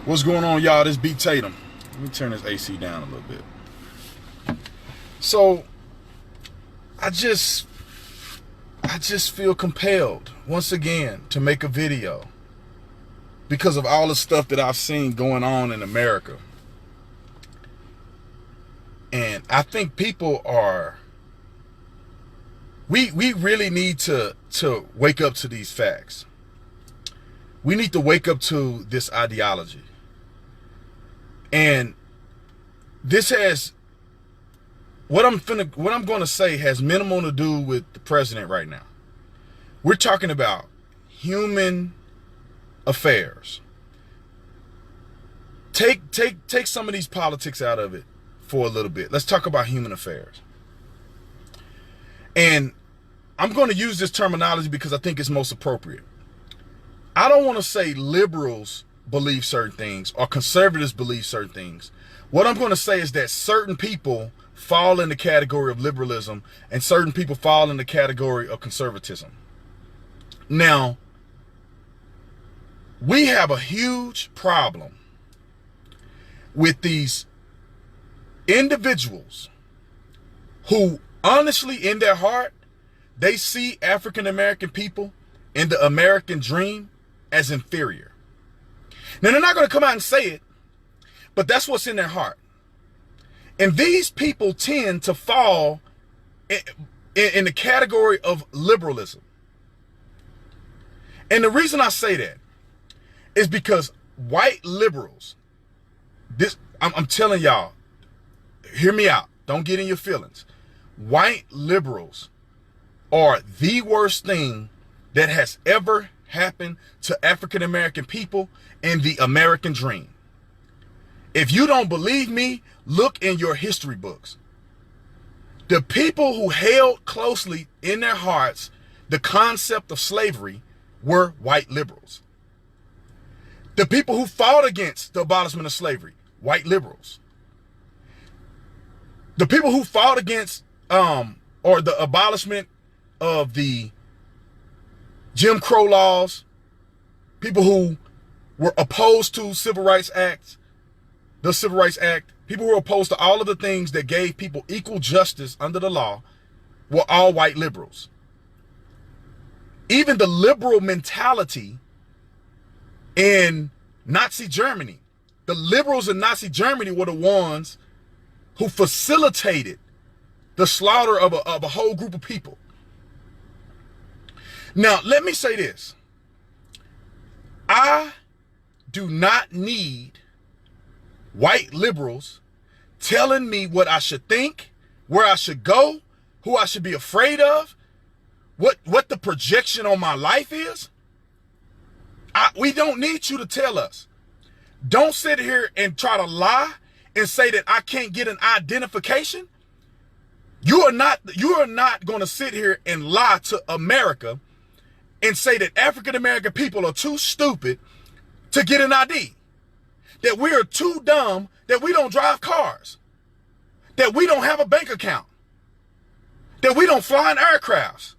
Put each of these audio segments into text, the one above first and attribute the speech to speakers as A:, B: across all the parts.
A: What's going on, y'all? This beat Tatum. Let me turn this AC down a little bit. So I just feel compelled once again to make a video because of all the stuff that I've seen going on in America. And I think people are we really need to wake up to these facts. We need to wake up to this ideology. And this has what I'm going to say has minimal to do with the president right now. We're talking about human affairs. Take some of these politics out of it for a little bit. Let's talk about human affairs. And I'm going to use this terminology because I think it's most appropriate. I don't want to say liberals believe certain things or conservatives believe certain things. What I'm going to say is that certain people fall in the category of liberalism and certain people fall in the category of conservatism. Now, we have a huge problem with these individuals who honestly in their heart, they see African American people and the American dream as inferior. Now, they're not going to come out and say it, but that's what's in their heart. And these people tend to fall in the category of liberalism. And the reason I say that is because white liberals, I'm telling y'all, hear me out. Don't get in your feelings. White liberals are the worst thing that has ever happened to African American people and the American dream. If you don't believe me, look in your history books. The people who held closely in their hearts the concept of slavery were white liberals. The people who fought against the abolishment of slavery, white liberals. The people who fought against or the abolishment of the Jim Crow laws, people who were opposed to Civil Rights Act, the Civil Rights Act, people who were opposed to all of the things that gave people equal justice under the law were all white liberals. Even the liberal mentality in Nazi Germany, the liberals in Nazi Germany were the ones who facilitated the slaughter of a whole group of people. Now, let me say this. I do not need white liberals telling me what I should think, where I should go, who I should be afraid of, what the projection on my life is. We don't need you to tell us. Don't sit here and try to lie and say that I can't get an identification. You are not going to sit here and lie to America and say that African American people are too stupid to get an ID, that we are too dumb, that we don't drive cars, that we don't have a bank account, that we don't fly in aircrafts,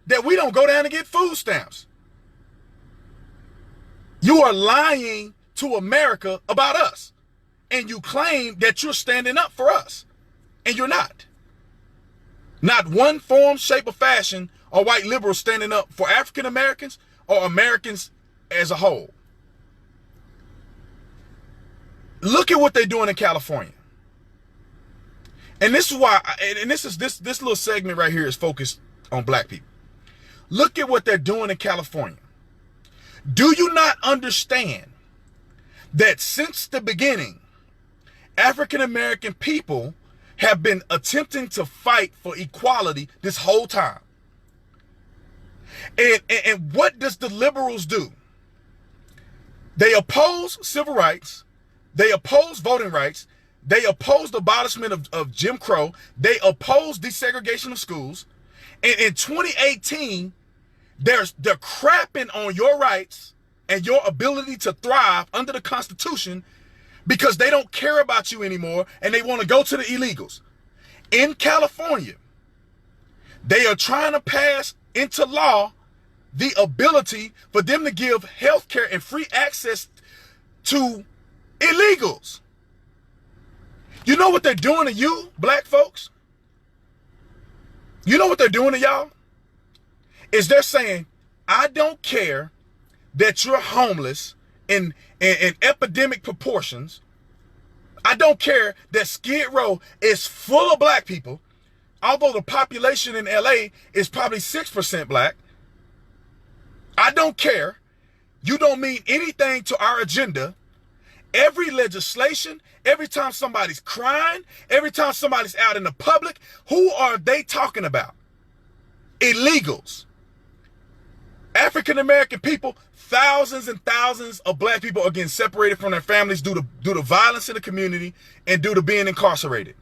A: that we don't go down and get food stamps. You are lying to America about us, and you claim that you're standing up for us, and you're not. Not one form, shape, or fashion are white liberals standing up for African Americans or Americans as a whole. Look at what they're doing in California. And this is why, and this little segment right here is focused on black people. Look at what they're doing in California. Do you not understand that since the beginning, African American people have been attempting to fight for equality this whole time? And what does the liberals do? They oppose civil rights. They oppose voting rights. They oppose the abolishment of Jim Crow. They oppose desegregation of schools. And in 2018, they're crapping on your rights and your ability to thrive under the Constitution because they don't care about you anymore and they want to go to the illegals. In California, they are trying to pass into law the ability for them to give health care and free access to Illegals. You know what they're doing to you, black folks? You know what they're doing to y'all? Is they're saying, I don't care that you're homeless in epidemic proportions. I don't care that Skid Row is full of black people, although the population in LA is probably 6% black. I don't care. You don't mean anything to our agenda. Every legislation, every time somebody's crying, every time somebody's out in the public, who are they talking about? Illegals. African-American people, thousands and thousands of black people are getting separated from their families due to violence in the community and due to being incarcerated.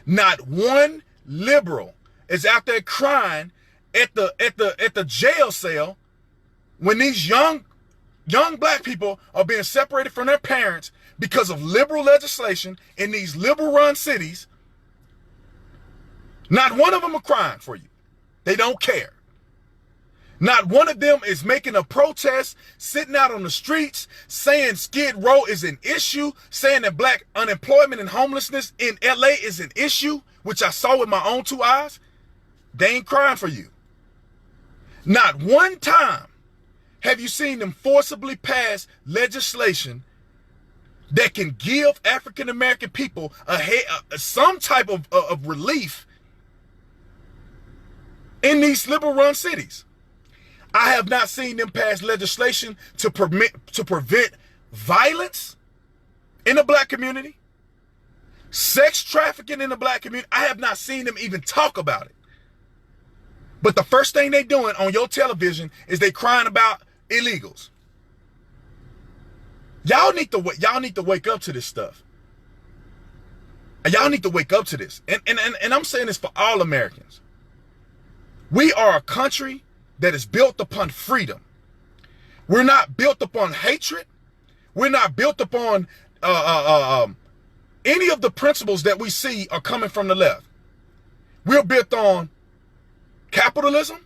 A: Not one liberal is out there crying at the jail cell when these young black people are being separated from their parents because of liberal legislation in these liberal-run cities. Not one of them are crying for you. They don't care. Not one of them is making a protest, sitting out on the streets, saying Skid Row is an issue, saying that black unemployment and homelessness in LA is an issue, which I saw with my own two eyes. They ain't crying for you. Not one time have you seen them forcibly pass legislation that can give African-American people some type of relief in these liberal-run cities. I have not seen them pass legislation to prevent violence in the black community, sex trafficking in the black community. I have not seen them even talk about it. But the first thing they doing on your television is they crying about illegals. Y'all need to wake up to this stuff. Y'all need to wake up to this. And I'm saying this for all Americans. We are a country that is built upon freedom. We're not built upon hatred. We're not built upon any of the principles that we see are coming from the left. We're built on capitalism,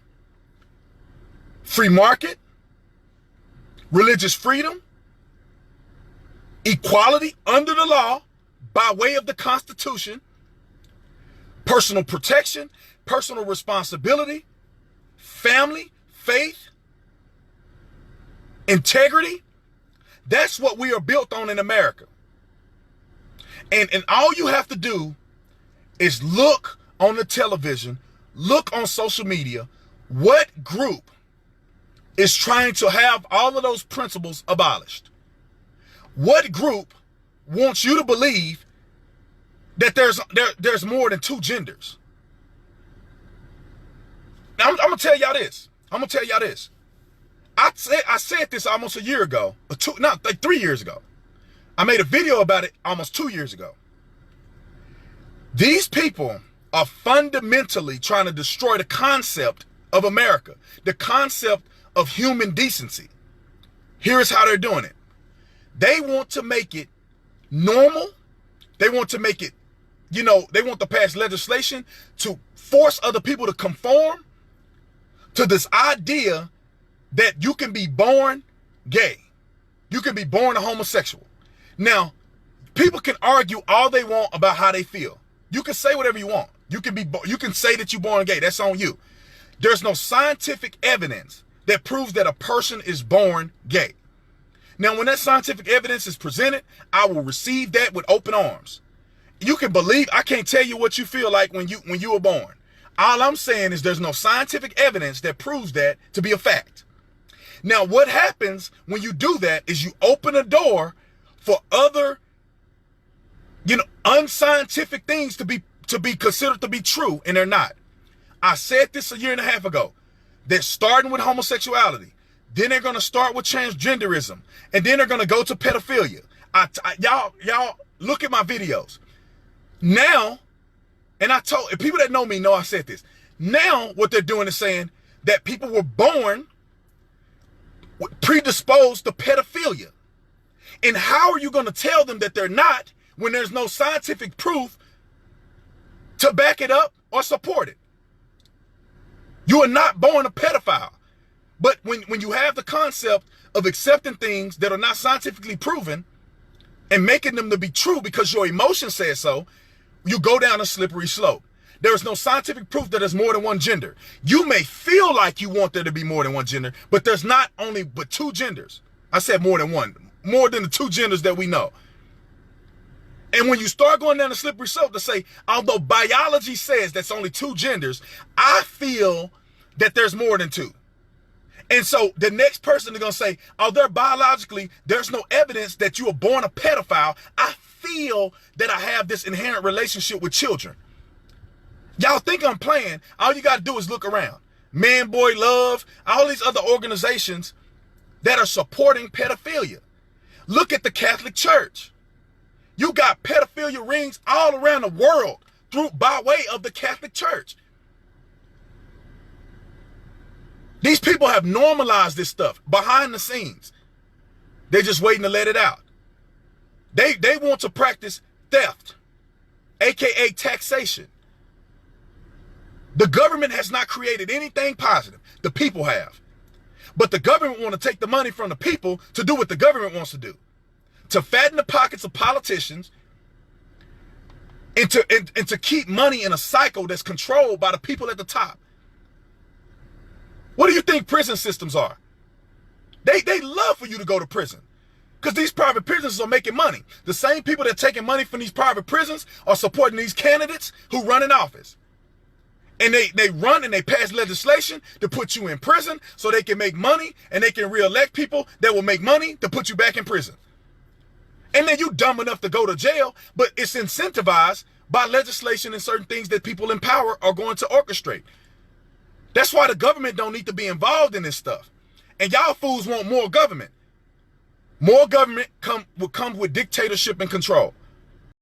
A: free market, religious freedom, equality under the law by way of the Constitution, personal protection, personal responsibility, family, faith, integrity. That's what we are built on in America. And all you have to do is look on the television, look on social media, what group is trying to have all of those principles abolished? What group wants you to believe that there's more than two genders? Now, I'm gonna tell y'all this. I said this almost a year ago, like 3 years ago. I made a video about it almost 2 years ago. These people are fundamentally trying to destroy the concept of America, the concept of human decency. Here's how they're doing it. They want to make it normal. They want to make it, they want to pass legislation to force other people to conform to this idea that you can be born gay. You can be born a homosexual. Now, people can argue all they want about how they feel. You can say whatever you want. You can say that you're born gay. That's on you. There's no scientific evidence that proves that a person is born gay. Now, when that scientific evidence is presented, I will receive that with open arms. You can believe, I can't tell you what you feel like when you were born. All I'm saying is there's no scientific evidence that proves that to be a fact. Now, what happens when you do that is you open a door for other, unscientific things to be considered to be true, and they're not. I said this 1.5 years ago. They're starting with homosexuality. Then they're going to start with transgenderism. And then they're going to go to pedophilia. Y'all look at my videos. Now, and people that know me know I said this. Now what they're doing is saying that people were born predisposed to pedophilia. And how are you going to tell them that they're not when there's no scientific proof to back it up or support it? You are not born a pedophile. But when you have the concept of accepting things that are not scientifically proven, and making them to be true because your emotion says so, you go down a slippery slope. There is no scientific proof that there's more than one gender. You may feel like you want there to be more than one gender, but there's not only but two genders. I said more than one, more than the two genders that we know. And when you start going down the slippery slope to say, although biology says that's only two genders, I feel that there's more than two. And so the next person is going to say, although biologically there's no evidence that you were born a pedophile, I feel that I have this inherent relationship with children. Y'all think I'm playing? All you got to do is look around. Man, Boy, Love, all these other organizations that are supporting pedophilia. Look at the Catholic Church. You got pedophilia rings all around the world by way of the Catholic Church. These people have normalized this stuff behind the scenes. They're just waiting to let it out. They want to practice theft, aka taxation. The government has not created anything positive. The people have. But the government want to take the money from the people to do what the government wants to do. To fatten the pockets of politicians and to keep money in a cycle that's controlled by the people at the top. What do you think prison systems are? They love for you to go to prison because these private prisons are making money. The same people that are taking money from these private prisons are supporting these candidates who run in office. And they run and they pass legislation to put you in prison so they can make money and they can reelect people that will make money to put you back in prison. And then you dumb enough to go to jail, but it's incentivized by legislation and certain things that people in power are going to orchestrate. That's why the government don't need to be involved in this stuff. And y'all fools want more government. More government will come with dictatorship and control.